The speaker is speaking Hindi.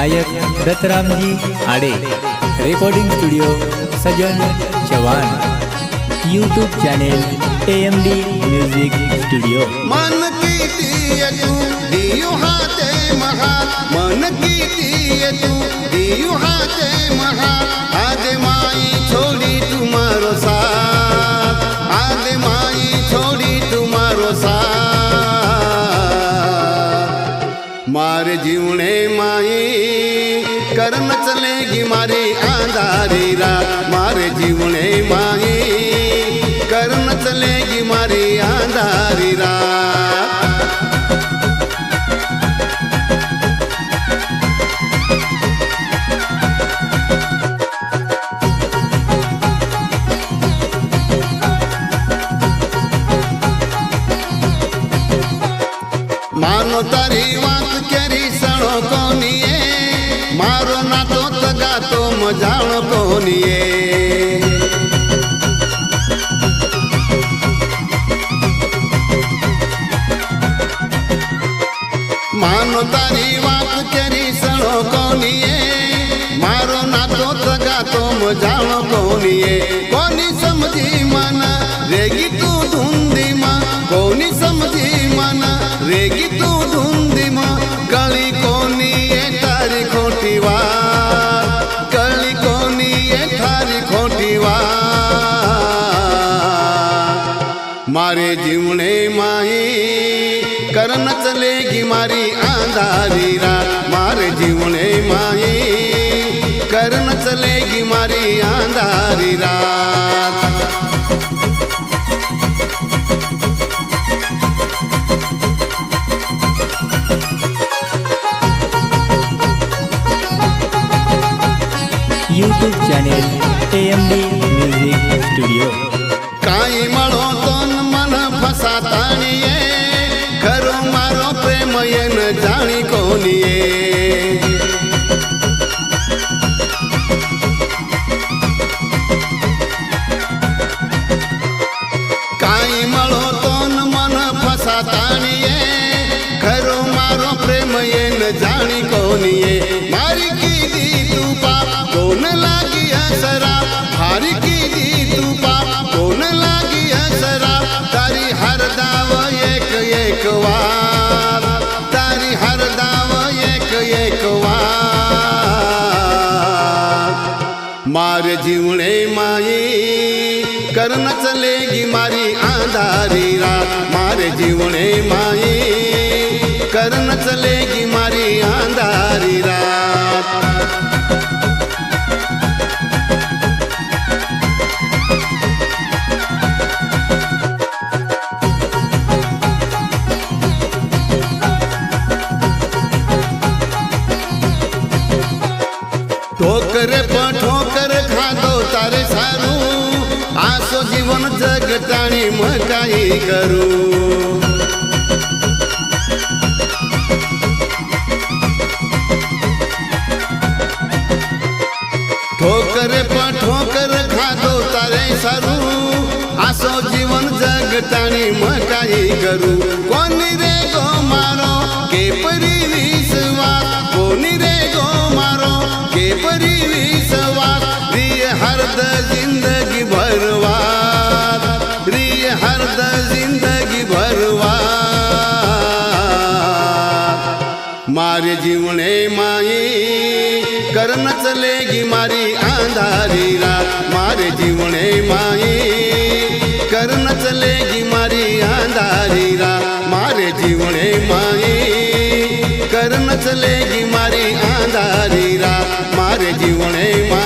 गायक Dattaram ji Aade, recording studio Sajan Chauhan, YouTube channel AMD music studio. मन कीती तू दियो हाथे महा, मन कीती तू दियो हाथे महा। आज माई छोड़ी तुम्हारो साथ, आज माई छोड़ी तुम्हारो साथ। मारे जीवने माई करन चलेगी मारी आंधारी रात। मारे जीवने माई करन चलेगी मारी आंधारी रात। मानो तारी बात केरी सणो कोनीए, मारो ना तो तगा तो मजाणो कोनीए। मानो तारी बात केरी सणो कोनीए, मारो ना तो तगा तो मजाणो कोनीए। कोनी समझी मन रेगी तू धुंदी मां, कोनी समझी मन रेगी तू धुंदी मां। कली कोनी ये तारी खोटी बात, कली कोनी ये थारी खोटी बात। मारे जीवने माई करन चलेगी मारी आंधारी रात। मारे जीवने माई करन चलेगी मारी आंधारी रात। YouTube channel AMD music studio. काई मळो तोन मन फसाताणीए, खरो मारो प्रेम ये न जाणी कोनीए। काई मळो तोन मन फसाताणीए, खरो मारो प्रेम ये न जाणी कोनीए। मारी कीधी तू पाप कोन लागी शराब, हारी कीधी तू पाप कोन लागी शराब। तारी हर दाव एक एक वार, तारी हर दाव एक एक वार। मारे जीवने माई करन चलेगी मारी आंधारी रात। मारे जीवने माई करन चलेगी मारी आंधारी रात। ठोकर पर ठोकर खाधो तारे सारू, आसो जीवन जगताणी मकाई करू। ठोकर पर ठोकर खाधो तारे सारू, आसो जीवन जगताणी मकाई करू। कोनी रे गो मारो के परी विश्वास, कोनी रे गो मारो के परी विश्वास। रिय हरद जिंदगी भरवार, रिय हरद जिंदगी भरवार। मारे जीवने माई करन चलेगी मारी आंधारी रात। मारे जीवने माई करन चलेगी मारी आंधारी रात। मारे जीवने माई करन चलेगी मारी आंधारी रात। मारे जीवने माई